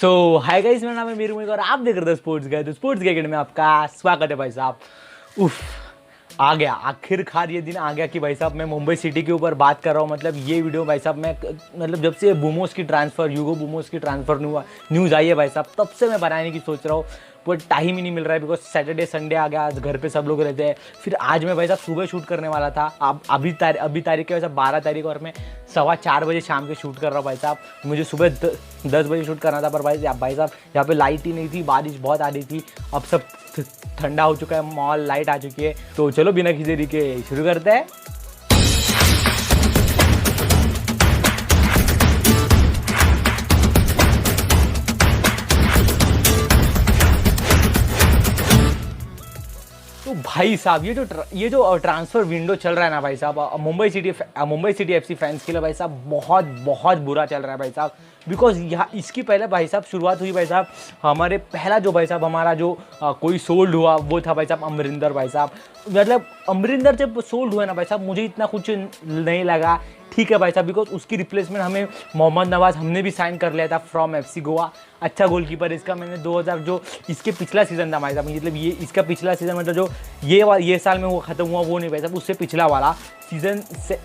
सो hi guys, मेरा नाम है मीरू और आप देख रहे थे स्पोर्ट्स गाइड। तो स्पोर्ट्स गाइड में आपका स्वागत है भाई साहब। उफ, आ गया आखिरकार ये दिन आ गया कि भाई साहब मैं मुंबई सिटी के ऊपर बात कर रहा हूँ। मतलब ये वीडियो भाई साहब मैं जब से बूमोस की ट्रांसफ़र यूगो बूमोस की ट्रांसफ़र न्यूज़ आई है भाई साहब, तब से मैं बनाने की सोच रहा हूँ, बट टाइम ही नहीं मिल रहा है बिकॉज सैटरडे संडे आ गया, आज घर पे सब लोग रहते हैं। फिर आज मैं भाई साहब सुबह शूट करने वाला था। अब अभी तारीख है भाई साहब 12 तारीख और मैं 4:15 बजे शाम के शूट कर रहा हूँ भाई साहब। मुझे सुबह 10 बजे शूट करना था, पर भाई साहब यहाँ पे लाइट ही नहीं थी, बारिश बहुत आ रही थी। अब सब ठंडा हो चुका है, मॉल लाइट आ चुकी है, तो चलो बिना किसी देरी के शुरू करते हैं। तो भाई साहब ये जो ट्रांसफ़र विंडो चल रहा है ना भाई साहब, मुंबई सिटी एफसी फैंस के लिए भाई साहब बहुत बहुत बुरा चल रहा है भाई साहब। बिकॉज यहाँ इसकी पहले भाई साहब शुरुआत हुई भाई साहब, हमारे पहला जो भाई साहब हमारा जो कोई सोल्ड हुआ वो था भाई साहब अमरिंदर भाई साहब। मतलब अमरिंदर जब सोल्ड हुआ ना भाई साहब, मुझे इतना कुछ नहीं लगा, ठीक है भाई साहब, बिकॉज उसकी रिप्लेसमेंट हमें मोहम्मद नवाज़ हमने भी साइन कर लिया था फ्रॉम एफसी गोवा। अच्छा गोलकीपर इसका मैंने 2000 जो इसके पिछला सीज़न था भाई साहब, मतलब ये इसका पिछला सीज़न मतलब जो ये साल में वो ख़त्म हुआ वो नहीं भाई साहब, उससे पिछला वाला सीज़न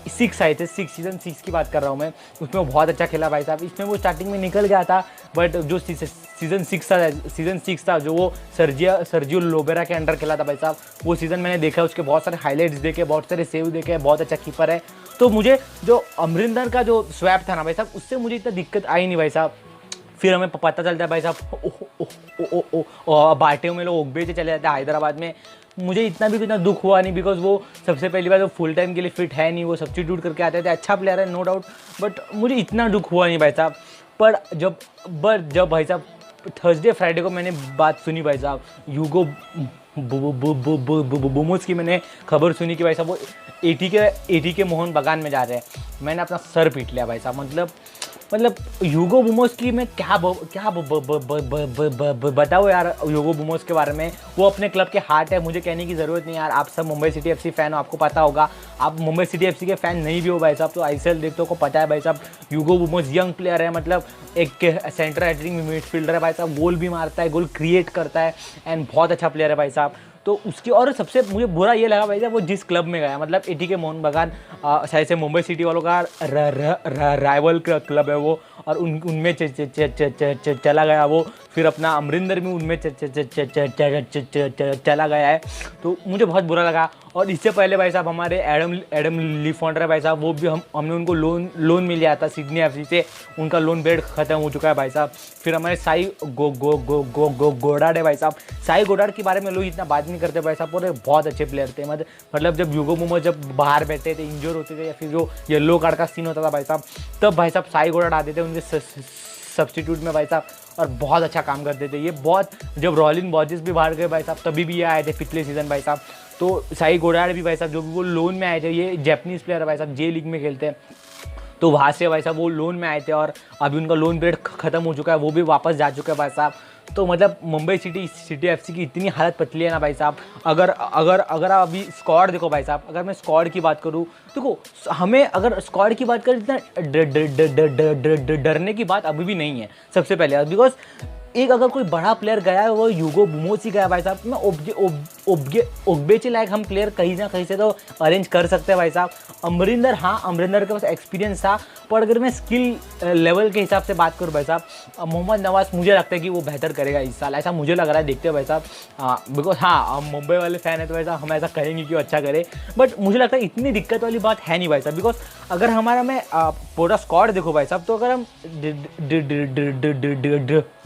6 आए थे, सीज़न 6 की बात कर रहा हूँ मैं, उसमें वो बहुत अच्छा खेला भाई साहब। इसमें वो स्टार्टिंग में निकल गया था, बट जो सीज़न 6 था जो वो सर्जियो लोबेरा के अंडर खेला था भाई साहब, वो सीज़न मैंने देखा, उसके बहुत सारे हाईलाइट्स देखे, बहुत सारे सेव देखे, बहुत अच्छा कीपर है। तो मुझे जो अमरिंदर का जो स्वैप था ना भाई साहब, उससे मुझे इतना दिक्कत आई नहीं भाई साहब। फिर हमें पता चलता है भाई साहब बाटे में लोग ओगबे से चले जाते हैं हैदराबाद में। मुझे इतना भी दुख हुआ नहीं, बिकॉज वो सबसे पहली बार वो फुल टाइम के लिए फिट है नहीं, वो सब्स्टिट्यूट करके आते थे, अच्छा प्लेयर है नो डाउट, बट मुझे इतना दुख हुआ नहीं भाई साहब। पर जब भाई साहब थर्सडे फ्राइडे को मैंने बात सुनी भाई साहब, यूगो बूमोस की मैंने खबर सुनी कि भाई साहब वो 80 के मोहन बगान में जा रहे हैं, मैंने अपना सर पीट लिया भाई साहब। मतलब यूगो बूमोस की मैं क्या बताऊँ यार यूगो बूमोस के बारे में। वो अपने क्लब के हार्ट है, मुझे कहने की ज़रूरत नहीं यार। आप सब मुंबई सिटी एफसी फ़ैन हो, आपको पता होगा। आप मुंबई सिटी एफसी के फ़ैन नहीं भी हो भाई साहब तो आईसीएल देखते हो को पता है भाई साहब, यूगो बूमोस यंग प्लेयर है, मतलब एक सेंटर अटैकिंग मिडफील्डर है भाई साहब, गोल भी मारता है, गोल क्रिएट करता है एंड बहुत अच्छा प्लेयर है भाई साहब। तो उसकी और सबसे मुझे बुरा ये लगा भाई साहब वो जिस क्लब में गया, मतलब 80 के मोहन बगान शायद से मुंबई सिटी वालों का राइवल क्लब है वो, और उनमें चला गया वो। फिर अपना अमरिंदर भी उनमें चला गया है, तो मुझे बहुत बुरा लगा। और इससे पहले भाई साहब हमारे एडम लीफॉन्डर भाई साहब, वो भी हमने उनको लोन मिल गया था सिडनी एफसी से, उनका लोन पीरियड ख़त्म हो चुका है भाई साहब। फिर हमारे साई गोडार्ड है भाई साहब। साई गोडार्ड के बारे में लोग इतना बात नहीं करते भाई साहब, और बहुत अच्छे प्लेयर थे। मतलब जब यूगो बूमोस जब बाहर बैठे थे, इंजोर होते थे, या फिर जो येलो कार्ड का सीन होता था भाई साहब, तब भाई साहब साई गोडार्ड आते थे उनके सब्स्टिट्यूट में भाई साहब, और बहुत अच्छा काम करते थे ये। बहुत जब रॉलिन बॉजेस भी बाहर गए भाई साहब, तभी भी ये आए थे पिछले सीज़न भाई साहब। तो साई गोडार्ड भी भाई साहब जो भी वो लोन में आए थे, ये जैपनीज़ प्लेयर है भाई साहब, जे लीग में खेलते हैं, तो वहाँ से भाई साहब वो लोन में आए थे, और अभी उनका लोन पीरियड ख़त्म हो चुका है, वो भी वापस जा चुका है भाई साहब। तो मतलब मुंबई सिटी एफसी की इतनी हालत पतली है ना भाई साहब। अगर आप अभी स्क्वाड देखो भाई साहब, अगर मैं स्क्वाड की बात करूँ, देखो हमें अगर स्क्वाड की बात करें, इतना डरने की बात अभी भी नहीं है सबसे पहले, बिकॉज एक अगर कोई बड़ा प्लेयर गया है वो यूगो बूमोस ही गया भाई साहब। मैं ओगबेचे लायक हम प्लेयर कहीं ना कहीं से तो अरेंज कर सकते हैं भाई साहब। अमरिंदर, हाँ अमरिंदर के पास एक्सपीरियंस था, पर अगर मैं स्किल लेवल के हिसाब से बात करूँ भाई साहब, मोहम्मद नवाज़ मुझे लगता है कि वो बेहतर करेगा इस साल, ऐसा मुझे लग रहा है, देखते हो भाई साहब। बिकॉज हाँ हम मुंबई वाले फ़ैन है तो भाई साहब हम ऐसा कहेंगे कि वो अच्छा करे, बट मुझे लगता है इतनी दिक्कत वाली बात है नहीं भाई साहब। बिकॉज अगर हमारा मैं पूरा स्क्वाड देखो भाई साहब, तो अगर हम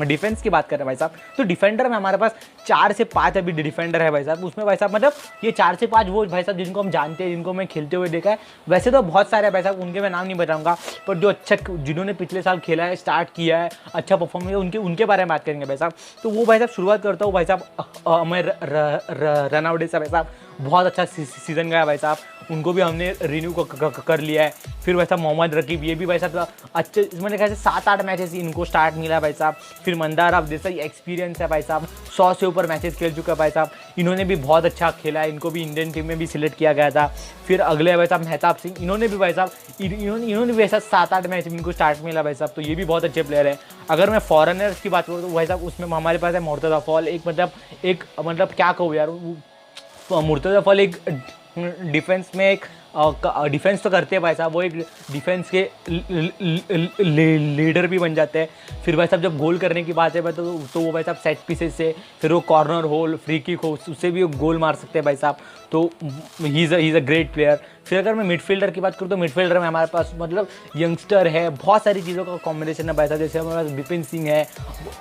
डिफेंस की बात कर रहे हैं भाई साहब, तो डिफेंडर में हमारे पास 4 से 5 अभी डिफेंडर है भाई साहब। उसमें भाई साहब मतलब ये 4 से 5 वो भाई साहब जिनको हम जानते हैं, जिनको मैं खेलते हुए देखा है, वैसे तो बहुत सारे भाई साहब, उनके मैं नाम नहीं बताऊंगा, पर जो अच्छा जिन्होंने पिछले साल खेला है, स्टार्ट किया है, अच्छा परफॉर्म किया, उनके बारे में बात करेंगे भाई साहब। तो वो भाई साहब शुरुआत करता हूँ भाई साहब मैं रनआउट से भाई साहब। बहुत अच्छा सीज़न गया भाई साहब, उनको भी हमने रिन्यू कर लिया है। फिर भाई साहब मोहम्मद रकीब, ये भी भाई साहब अच्छे, मैंने कहा 7-8 मैचेस इनको स्टार्ट मिला है भाई साहब। फिर मंदार आप जैसा एक्सपीरियंस है भाई साहब, 100 से ऊपर मैचेस खेल चुका है भाई साहब, इन्होंने भी बहुत अच्छा खेला है, इनको भी इंडियन टीम में भी सिलेक्ट किया गया था। फिर अगले भाई साहब मेहताब सिंह, इन्होंने भी भाई साहब इन्होंने भी ऐसा 7-8 मैच में इनको स्टार्ट मिला भाई साहब, तो ये भी बहुत अच्छे प्लेयर है। अगर मैं फॉरेनर्स की बात करूँ तो भाई साहब उसमें हमारे पास है मुर्तज़ा फॉल, एक मतलब क्या कहूँ यार, मुर्तज़ा फॉल एक डिफेंस में एक डिफेंस तो करते हैं भाई साहब, वो एक डिफेंस के लीडर भी बन जाते हैं। फिर भाई साहब जब गोल करने की बात है भाई तो वो भाई साहब सेट पीसेस से, फिर वो कॉर्नर होल, फ्री किक हो, उससे भी गोल मार सकते हैं भाई साहब, तो he is a great player. फिर अगर मैं मिडफील्डर की बात करूँ तो मिडफील्डर में हमारे पास मतलब यंगस्टर है, बहुत सारी चीज़ों का कॉम्बिनेशन है भाई साहब। जैसे हमारे पास विपिन सिंह है,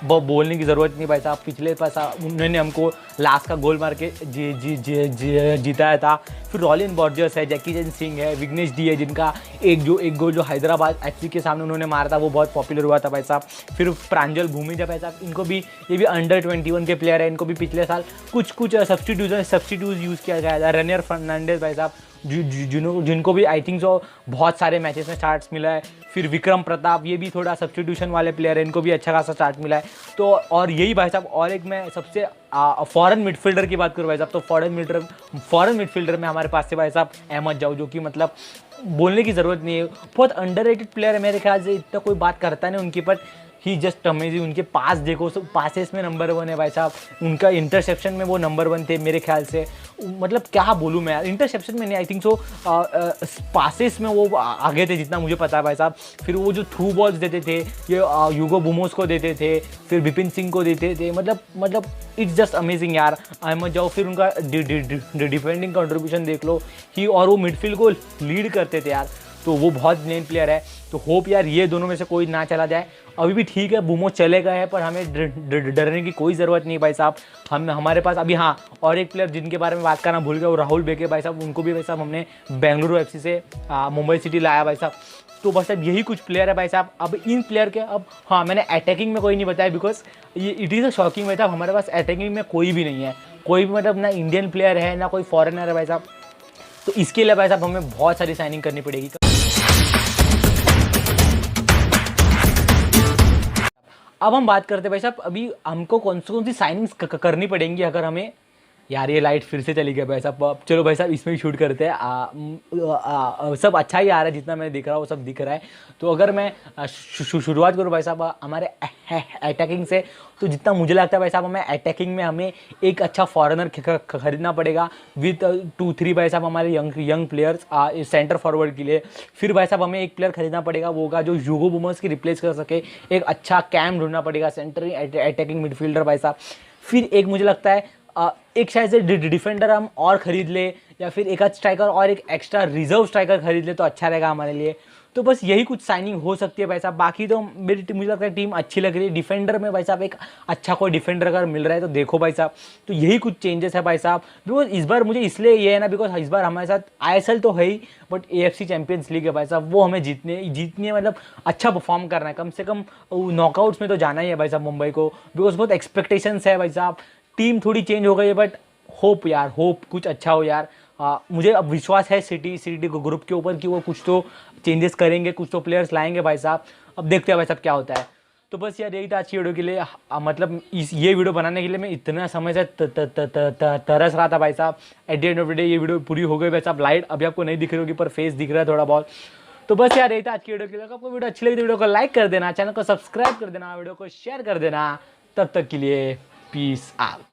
बोलने की ज़रूरत नहीं भाई साहब, पिछले पैसा उन्होंने हमको लास्ट का गोल मार के जिताया था। फिर रॉलिन बॉर्जर्स है, जैकी सिंह है, विग्नेश डी है, जिनका एक गोल जो हैदराबाद एफसी के सामने उन्होंने मारा था वो बहुत पॉपुलर हुआ था भाई साहब। फिर प्रांजल भूमिजा भाई साहब, इनको भी, ये भी अंडर 21 के प्लेयर है, इनको भी पिछले साल कुछ सब्स्टिट्यूट यूज़ किया गया था। रनियर फर्नांडिस भाई साहब, जिनको भी आई थिंक सो बहुत सारे मैचेस में स्टार्ट्स मिला है। फिर विक्रम प्रताप, ये भी थोड़ा सब्स्टिट्यूशन वाले प्लेयर है, इनको भी अच्छा खासा स्टार्ट मिला है। तो और यही भाई साहब, और एक मैं सबसे फॉरेन मिडफील्डर की बात करूँ भाई साहब, तो फॉरेन मिडफील्डर में हमारे पास से भाई साहब अहमद जाऊ, जो कि मतलब बोलने की ज़रूरत नहीं है, बहुत अंडररेटेड प्लेयर है मेरे ख्याल से, इतना कोई बात करता नहीं उनकी, पर ही जस्ट अमेजिंग। उनके पास देखो, सब पासेस में नंबर 1 है भाई साहब, उनका इंटरसेप्शन में वो नंबर 1 थे मेरे ख्याल से। मतलब क्या बोलूँ मैं यार, इंटरसेप्शन में नहीं, आई थिंक सो पासेस में वो आगे थे जितना मुझे पता है भाई साहब। फिर वो जो थ्रू बॉल्स देते थे, ये यूगो बुमोस को देते थे, फिर विपिन सिंह को देते थे, मतलब इट्स जस्ट अमेजिंग यार अहमद जाओ। फिर उनका डिफेंडिंग कंट्रीब्यूशन देख लो ही, और वो मिडफील्ड को लीड करते थे यार, तो वो बहुत मेन प्लेयर है। तो होप यार ये दोनों में से कोई ना चला जाए। अभी भी ठीक है, बुमो चले गए हैं, पर हमें डरने की कोई ज़रूरत नहीं भाई साहब। हमारे पास अभी हाँ और एक प्लेयर जिनके बारे में बात करना भूल गया, वो राहुल बेके भाई साहब, उनको भी भाई साहब हमने बेंगलुरु एफसी से मुंबई सिटी लाया भाई साहब। तो बस अब यही कुछ प्लेयर है भाई साहब। अब इन प्लेयर के, अब हाँ मैंने अटैकिंग में कोई नहीं बताया, बिकॉज ये इट इज़ अ शॉकिंग भाई साहब, हमारे पास अटैकिंग में कोई भी नहीं है, कोई भी मतलब ना इंडियन प्लेयर है ना कोई फॉरेनर है भाई साहब। तो इसके लिए भाई साहब हमें बहुत सारी साइनिंग करनी पड़ेगी। अब हम बात करते हैं भाई साहब, अभी हमको कौन सी साइनिंग्स करनी पड़ेंगी अगर हमें, यार ये लाइट फिर से चली गई भाई साहब। चलो भाई साहब इसमें भी शूट करते हैं। सब अच्छा ही आ रहा है, जितना मैंने दिख रहा है वो सब दिख रहा है। तो अगर मैं शुरुआत करूँ भाई साहब हमारे अटैकिंग से, तो जितना मुझे लगता है भाई साहब, हमें अटैकिंग में हमें एक अच्छा फॉरेनर खरीदना पड़ेगा विद 2-3 भाई साहब हमारे यंग प्लेयर्स सेंटर फॉरवर्ड के लिए। फिर भाई साहब हमें एक प्लेयर खरीदना पड़ेगा, वो होगा जो यूगो बुमर्स की रिप्लेस कर सके, एक अच्छा कैम ढूंढना पड़ेगा सेंटर अटैकिंग मिडफील्डर भाई साहब। फिर एक मुझे लगता है एक शायद से डिफेंडर हम और ख़रीद ले, या फिर एक आध स्ट्राइकर और एक एक्स्ट्रा रिजर्व स्ट्राइकर खरीद ले तो अच्छा रहेगा हमारे लिए। तो बस यही कुछ साइनिंग हो सकती है भाई साहब। बाकी तो मुझे लगता है टीम अच्छी लग रही है। डिफेंडर में भाई साहब एक अच्छा कोई डिफेंडर अगर मिल रहा है तो देखो भाई साहब। तो यही कुछ चेंजेस है भाई साहब। बिकॉज इस बार मुझे इसलिए ये है ना, बिकॉज इस बार हमारे साथ ISL तो है ही, बट AFC चैंपियंस लीग है भाई साहब, वो हमें जीतनी मतलब अच्छा परफॉर्म करना है, कम से कम नॉकआउट्स में तो जाना ही है भाई साहब मुंबई को। बिकॉज बहुत एक्सपेक्टेशंस है भाई साहब। टीम थोड़ी चेंज हो गई है, बट होप यार, होप कुछ अच्छा हो यार। मुझे अब विश्वास है सिटी ग्रुप के ऊपर कि वो कुछ तो चेंजेस करेंगे, कुछ तो प्लेयर्स लाएंगे भाई साहब। अब देखते हैं भाई साहब क्या होता है। तो बस यार यही था आज की वीडियो के लिए। मतलब ये वीडियो बनाने के लिए मैं इतना समय से तरस रहा था भाई साहब। At the end of the day ये वीडियो पूरी हो गई भाई साहब। लाइट अभी आपको नहीं दिख रही होगी, पर फेस दिख रहा है थोड़ा बहुत। तो बस यार यही था आज की वीडियो के लिए। आपको वीडियो अच्छी लगी तो वीडियो को लाइक कर देना, चैनल को सब्सक्राइब कर देना, वीडियो को शेयर कर देना। तब तक के लिए पीस आउट।